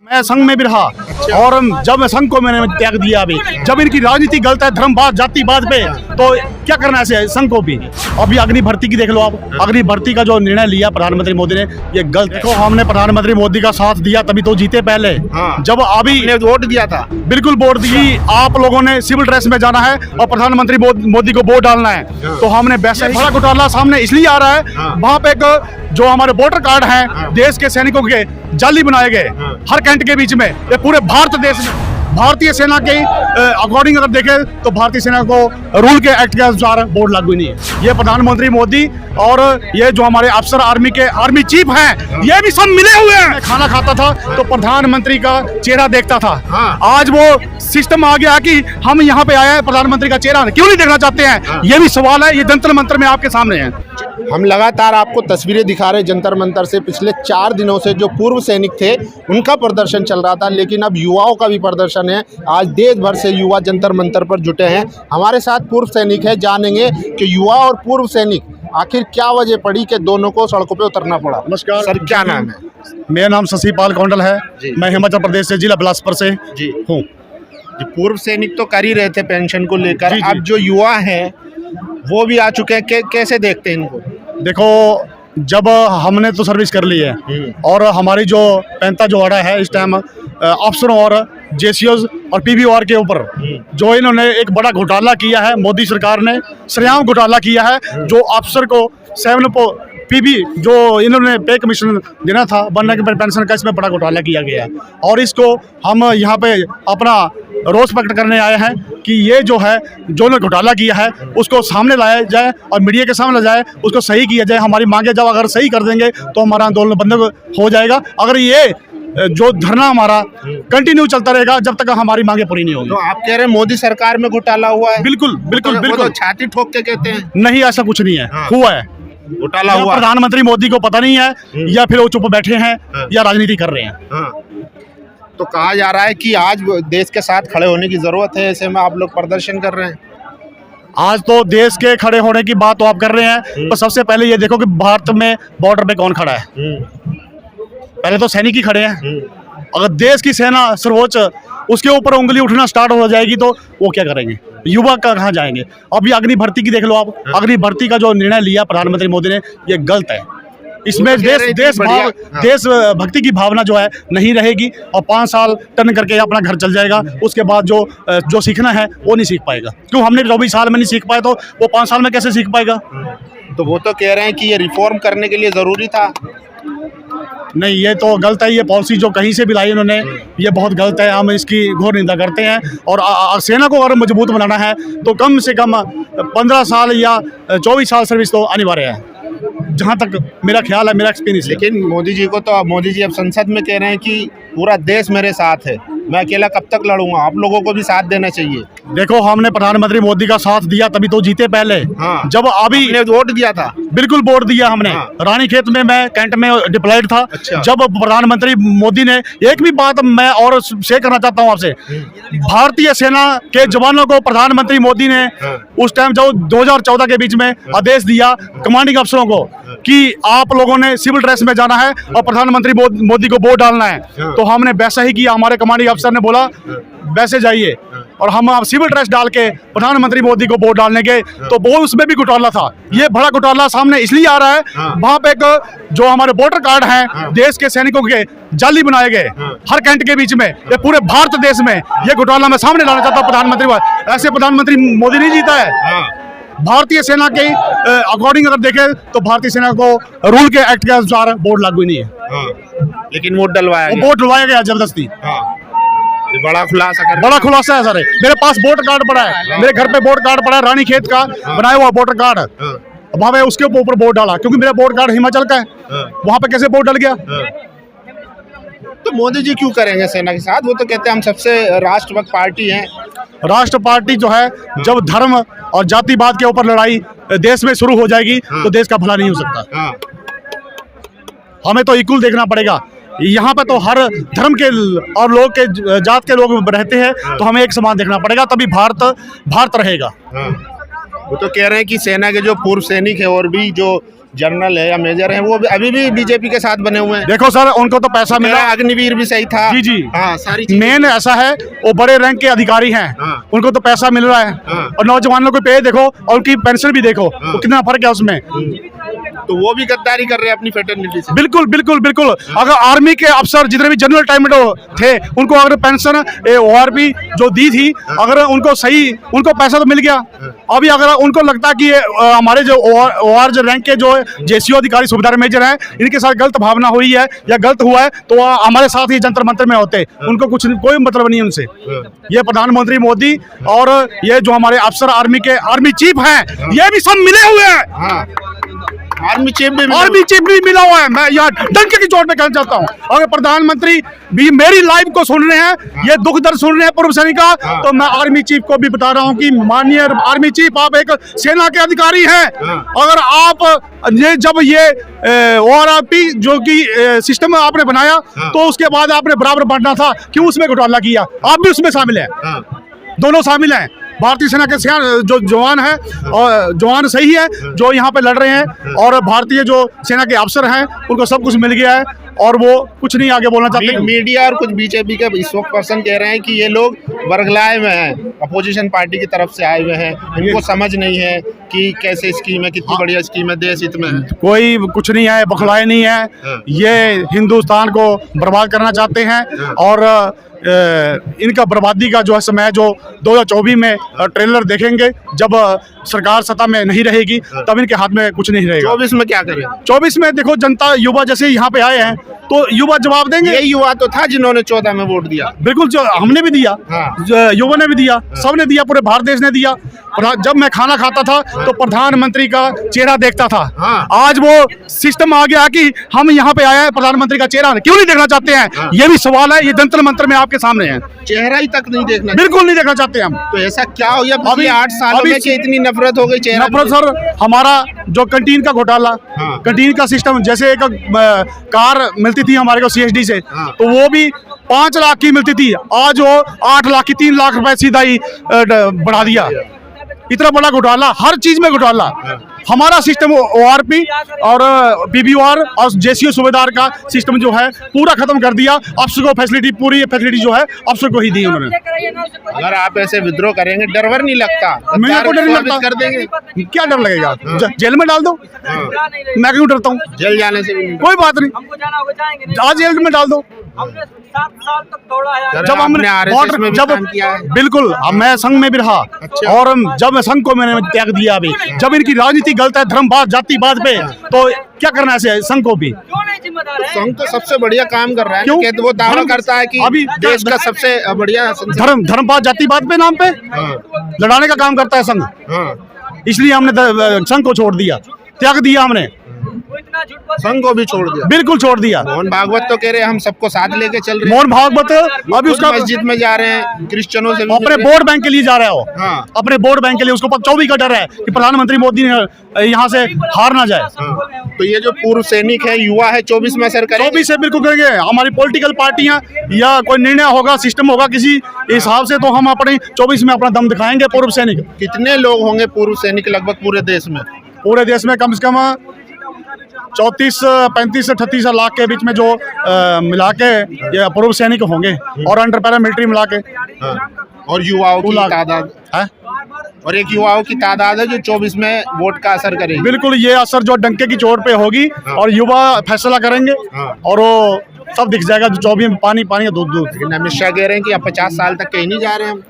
मैं संघ में भी रहा और जब मैं संघ को मैंने त्याग दिया। अभी जब इनकी राजनीति गलत है, धर्मवाद जातिवाद पे, तो क्या करना है संघ को भी। अभी अग्नि भर्ती की देख लो आप, अग्नि भर्ती का जो निर्णय लिया प्रधानमंत्री मोदी ने, ये गलत है। तो हमने प्रधानमंत्री मोदी का साथ दिया तभी तो जीते पहले। जब अभी वोट दिया था, बिल्कुल वोट दी। आप लोगों ने सिविल ड्रेस में जाना है और प्रधानमंत्री मोदी को वोट डालना है, तो हमने वैसा ही बड़ा घोटाला सामने इसलिए आ रहा है। वहाँ पे एक जो हमारे वोटर कार्ड हैं देश के सैनिकों के जाली बनाए गए हर कैंट के बीच में, ये पूरे भारत देश में। भारतीय सेना के अकॉर्डिंग अगर देखें तो भारतीय सेना को रूल के एक्ट के अनुसार वोट लागू नहीं है। ये प्रधानमंत्री मोदी और ये जो हमारे अफसर आर्मी के आर्मी चीफ हैं, ये भी सब मिले हुए हैं। खाना खाता था तो प्रधानमंत्री का चेहरा देखता था। आज वो सिस्टम आ गया कि हम यहाँ पे आए हैं, प्रधानमंत्री का चेहरा क्यों नहीं देखना चाहते हैं, ये भी सवाल है। ये जंतर मंतर में आपके सामने है। हम लगातार आपको तस्वीरें दिखा रहे जंतर मंतर से। पिछले 4 दिनों से जो पूर्व सैनिक थे उनका प्रदर्शन चल रहा था, लेकिन अब युवाओं का भी प्रदर्शन है। आज देश भर से युवा जंतर मंतर पर जुटे हैं। हमारे साथ पूर्व सैनिक है, जानेंगे कि युवा और पूर्व सैनिक आखिर क्या वजह पड़ी कि दोनों को सड़कों पे उतरना पड़ा। नमस्कार सर, क्या नाम है? मेरा नाम शशिपाल कौंडल है। मैं हिमाचल प्रदेश से जिला बिलासपुर से हूँ। पूर्व सैनिक तो कर ही रहे थे पेंशन को लेकर, अब जो युवा हैं वो भी आ चुके हैं। कैसे देखते हैं इनको? देखो, जब हमने तो सर्विस कर ली है और हमारी जो 35 जो अड़ा है इस टाइम अफसरों और जेसीओज और पीबीओआर के ऊपर जो इन्होंने एक बड़ा घोटाला किया है, मोदी सरकार ने सरेआम घोटाला किया है। जो अफसर को 7 पीबी जो इन्होंने पे कमीशन देना था बनने के पेंशन का, इसमें बड़ा घोटाला किया गया है। और इसको हम यहाँ पे अपना रोष प्रकट करने आए हैं कि ये जो है जो ने घोटाला किया है उसको सामने लाया जाए और मीडिया के सामने जाए, उसको सही किया जाए। हमारी मांगे जब अगर सही कर देंगे तो हमारा आंदोलन बंद हो जाएगा। अगर ये जो धरना हमारा कंटिन्यू चलता रहेगा जब तक हमारी मांगे पूरी नहीं होगी। तो आप कह रहे हैं मोदी सरकार में घोटाला हुआ है? बिल्कुल बिल्कुल बिल्कुल। छाती ठोक के कहते हैं नहीं, ऐसा कुछ नहीं है। हुआ है घोटाला हुआ। प्रधानमंत्री मोदी को पता नहीं है या फिर वो चुप बैठे हैं या राजनीति कर रहे हैं। तो कहा जा रहा है कि आज देश के साथ खड़े होने की जरूरत है, ऐसे में आप लोग प्रदर्शन कर रहे हैं। आज तो देश के खड़े होने की बात तो आप कर रहे हैं, तो सबसे पहले ये देखो कि भारत में बॉर्डर पे कौन खड़ा है। पहले तो सैनिक ही खड़े हैं। अगर देश की सेना सर्वोच्च उसके ऊपर उंगली उठना स्टार्ट हो जाएगी तो वो क्या करेंगे? युवा कहाँ जाएंगे? अभी अग्नि भर्ती की देख लो आप, अग्नि भर्ती का जो निर्णय लिया प्रधानमंत्री मोदी ने, ये गलत है। इसमें देश भक्ति की भावना जो है नहीं रहेगी और 5 साल टर्न करके अपना घर चल जाएगा। उसके बाद जो सीखना है वो नहीं सीख पाएगा। क्यों? हमने 24 साल में नहीं सीख पाए तो वो 5 साल में कैसे सीख पाएगा? तो वो तो कह रहे हैं कि ये रिफॉर्म करने के लिए जरूरी था। नहीं, ये तो गलत है। ये पॉलिसी जो कहीं से भी लाई उन्होंने, ये बहुत गलत है। हम इसकी घोर निंदा करते हैं। और सेना को अगर मजबूत बनाना है तो कम से कम 15 साल या 24 साल सर्विस तो अनिवार्य है, जहाँ तक मेरा ख्याल है, मेरा एक्सपीरियंस है। लेकिन मोदी जी अब संसद में कह रहे हैं कि पूरा देश मेरे साथ है, मैं अकेला कब तक लड़ूंगा, आप लोगों को भी साथ देना चाहिए। देखो, हमने प्रधानमंत्री मोदी का साथ दिया तभी तो जीते पहले। जब अभी वोट दिया था, बिल्कुल वोट दिया हमने। रानीखेत में मैं कैंट में डिप्लॉयड था। जब प्रधानमंत्री मोदी ने एक भी बात मैं और शेयर करना चाहता हूँ आपसे, भारतीय सेना के जवानों को प्रधानमंत्री मोदी ने उस टाइम जो 2014 के बीच में आदेश दिया कमांडिंग अफसरों को कि आप लोगों ने सिविल ड्रेस में जाना है और प्रधानमंत्री मोदी को वोट डालना है, तो हमने वैसा ही किया। हमारे कमांडिंग अफसर ने बोला वैसे जाइए, और हम अब सिविल ड्रेस डाल के प्रधानमंत्री मोदी को वोट डालने के, तो वो उसमें भी घोटाला था। ये बड़ा घोटाला सामने इसलिए आ रहा है, वहाँ पे एक जो हमारे वोटर कार्ड हैं देश के सैनिकों के जाली बनाए गए हर कैंट के बीच में, ये पूरे भारत देश में ये घोटाला मैं सामने लाना चाहता हूँ। प्रधानमंत्री ऐसे प्रधानमंत्री मोदी नहीं जीता है। भारतीय सेना के अकॉर्डिंग अगर देखें तो भारतीय सेना को रूल के एक्ट के अनुसार वोट लागू नहीं है। लेकिन वोट डलवाया गया जबरदस्ती। बड़ा खुलासा है सर। मेरे पास वोटर कार्ड पड़ा है, मेरे घर पे वोटर कार्ड पड़ा है, रानीखेत का बनाया हुआ वोटर कार्ड। वहाँ पे उसके ऊपर वोट डाला क्योंकि मेरा वोटर कार्ड हिमाचल का है। वहाँ पे कैसे वोट डल गया? तो मोदी जी क्यों करेंगे सेना के साथ? वो तो कहते हैं हम सबसे राष्ट्रभक्त पार्टी हैं। राष्ट्र पार्टी जो है, जब धर्म और जातिवाद के ऊपर लड़ाई देश में शुरू हो जाएगी तो देश का भला नहीं हो सकता। हमें तो इक्वल देखना पड़ेगा। यहाँ पे तो हर धर्म के और लोग के जात के लोग रहते हैं, तो हमें एक समान देखना पड़ेगा, तभी भारत रहेगा। वो तो कह रहे हैं कि सेना के जो पूर्व सैनिक है और भी जो जनरल है या मेजर है वो अभी भी बीजेपी के साथ बने हुए हैं। देखो सर, उनको तो पैसा मिला, अग्निवीर भी सही था। जी जी, हाँ, सारी चीजें। मेन ऐसा है वो बड़े रैंक के अधिकारी हैं, हाँ। उनको तो पैसा मिल रहा है, हाँ। और नौजवानों को पे देखो और उनकी पेंशन भी देखो, तो कितना फर्क है उसमें। तो वो भी गद्दारी कर रहे हैं अपनी फेटर्निटी से। बिल्कुल बिल्कुल बिल्कुल। अगर आर्मी के अफसर जितने भी जनरल टाइम थे, उनको अगर पेंशन ORP जो दी थी, अगर उनको सही, उनको पैसा तो मिल गया। अभी अगर उनको लगता है कि हमारे जो OR जो रैंक के जो JCO अधिकारी सूबेदार मेजर हैं, इनके साथ गलत भावना हुई है या गलत हुआ है, तो हमारे साथ ही जंतर मंतर में होते, उनको कुछ कोई मतलब नहीं उनसे। ये प्रधानमंत्री मोदी और ये जो हमारे अफसर आर्मी के आर्मी चीफ हैं, ये भी सब मिले हुए हैं। हाँ, आर्मी चीफ भी मिला हुआ है। मैं यहाँ डंके की चोट पे कहना चाहता हूँ, अगर प्रधानमंत्री भी मेरी लाइव को सुन रहे हैं, ये दुख दर्द सुन रहे हैं पूर्व सैनिक का, तो मैं आर्मी चीफ को भी बता रहा हूँ कि माननीय आर्मी चीफ, आप एक सेना के अधिकारी हैं। अगर आप जब ये ORP जो कि सिस्टम आपने बनाया, तो उसके बाद आपने बराबर बांटना था, क्यों उसमें घोटाला किया? आप भी उसमें शामिल हैं, दोनों शामिल हैं। भारतीय सेना के जो जवान हैं, और जवान सही है जो यहाँ पे लड़ रहे हैं, और भारतीय जो सेना के अफसर हैं, उनको सब कुछ मिल गया है, और वो कुछ नहीं आगे बोलना चाहते। मीडिया और कुछ बीजेपी के स्पोक्स पर्सन कह रहे हैं कि ये लोग बरगलाए हुए हैं, अपोजिशन पार्टी की तरफ से आए हुए हैं, इनको समझ नहीं है कि कैसे स्कीम है, कितनी बढ़िया स्कीम है, देश हित में है। कोई कुछ नहीं है, बखलाए नहीं है, ये हिंदुस्तान को बर्बाद करना चाहते हैं, और इनका बर्बादी का जो है समय जो 2024 में ट्रेलर देखेंगे, जब सरकार सत्ता में नहीं रहेगी, तब इनके हाथ में कुछ नहीं रहेगा। 24 में क्या करें? 24 में देखो, जनता युवा जैसे यहाँ पे आए हैं, तो युवा जवाब देंगे। ये युवा तो था जिन्होंने 14 में वोट दिया। बिल्कुल, जो हमने भी दिया, युवा ने भी दिया, सबने दिया, पूरे भारत देश ने दिया। जब मैं खाना खाता था तो प्रधानमंत्री का चेहरा देखता था। आज वो सिस्टम आ गया कि हम यहाँ पे आए हैं, प्रधानमंत्री का चेहरा क्यों नहीं देखना चाहते हैं? ये भी सवाल है, ये जंतर मंतर में आपके सामने है। चेहरा ही तक नहीं देखना, बिल्कुल नहीं देखना चाहते हम। तो ऐसा क्या हो गया पिछले 8 सालों में कि इतनी नफरत हो गई? चेहरा नफरत सर, हमारा जो कैंटीन का घोटाला, कैंटीन का सिस्टम, जैसे एक कार मिलती थी हमारे को CSD से, तो वो भी 5 लाख की मिलती थी, आज वो 8 लाख की, 3 लाख रुपए सीधा ही बढ़ा दिया। इतना बड़ा घोटाला, हर चीज में घोटाला। हमारा सिस्टम ORP और PBOR और JCO सूबेदार का सिस्टम जो है पूरा खत्म कर दिया। अफसर को फैसिलिटी, पूरी फैसिलिटी जो है अफसर को ही दी उन्होंने। अगर आप ऐसे विद्रोह करेंगे, डर वर नहीं लगता? मेरे को डर नहीं लगता। कर देंगे, क्या डर लगेगा? जेल में डाल दो, मैं क्यों डरता हूँ? जेल जाने से भी कोई बात नहीं, आज जेल में डाल दो। 7 साल तक दौड़ा है। जब हमने RSS में भी काम किया है। बिल्कुल, मैं संघ में भी रहा, और जब मैं संघ को मैंने त्याग दिया, अभी जब इनकी राजनीति गलत है, धर्मवाद, जातिवाद पे, तो क्या करना है संघ को भी? क्यों नहीं जिम्मेदार है? संघ तो सबसे बढ़िया काम कर रहा है, क्यों? वो दावा करता है कि अभी देश का सबसे बढ़िया धर्मवाद, जातिवाद पे नाम पे लड़ाने का काम करता है संघ। इसलिए हमने संघ को छोड़ दिया, त्याग दिया हमने, संघ को भी छोड़ दिया। बिल्कुल छोड़ दिया। मोहन भागवत तो कह रहे हैं हम सबको साथ लेके चल रहे हैं। मोहन भागवत अभी उसका मस्जिद में जा रहे हैं, क्रिश्चियनों से अपने वोट बैंक के लिए जा रहा है वो, अपने वोट बैंक के लिए। उसको 24 का डर है कि प्रधानमंत्री मोदी ने यहाँ से हार ना जाए। तो ये जो पूर्व सैनिक है, युवा है, 24 में असर करेंगे? 24 से बिल्कुल करेंगे। हमारी पॉलिटिकल पार्टियां या कोई निर्णय होगा, सिस्टम होगा किसी हिसाब से, तो हम अपने 24 में अपना दम दिखाएंगे। पूर्व सैनिक कितने लोग होंगे पूर्व सैनिक लगभग पूरे देश में? पूरे देश में कम से कम 34, 35 से 38 लाख के बीच में जो मिला के ये पूर्व सैनिक होंगे, और अंडर पैरामिलिट्री मिला के। और युवाओं की तादाद है, और एक युवाओं की तादाद है जो 24 में वोट का असर करेगी। बिल्कुल, ये असर जो डंके की चोट पे होगी, और युवा फैसला करेंगे, और वो सब दिख जाएगा। 24 में पानी पानी, दूध दूध। लेकिन अमित शाह कह रहे हैं कि अब 50 साल तक कहीं नहीं जा रहे हम।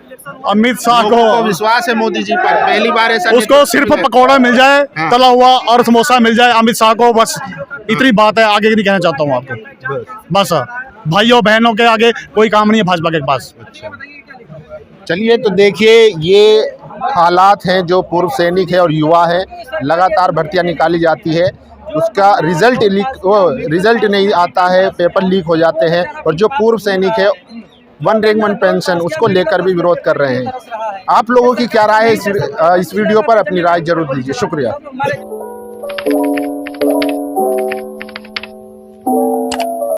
अमित शाह को विश्वास है मोदी जी पर, पहली बार ऐसा उसको सिर्फ पकौड़ा मिल जाए, तला हुआ, और समोसा मिल जाए अमित शाह को, बस इतनी बात है। आगे नहीं कहना चाहता हूँ आपको, बस भाइयों बहनों के आगे कोई काम नहीं है भाजपा के पास। चलिए, तो देखिए ये हालात हैं जो पूर्व सैनिक है और युवा है। लगातार भर्तियां निकाली जाती है, उसका रिजल्ट नहीं आता है, पेपर लीक हो जाते हैं, और जो पूर्व सैनिक है 1 रैंक 1 पेंशन, उसको लेकर भी विरोध कर रहे हैं। आप लोगों की क्या राय है इस वीडियो पर? अपनी राय जरूर दीजिए। शुक्रिया।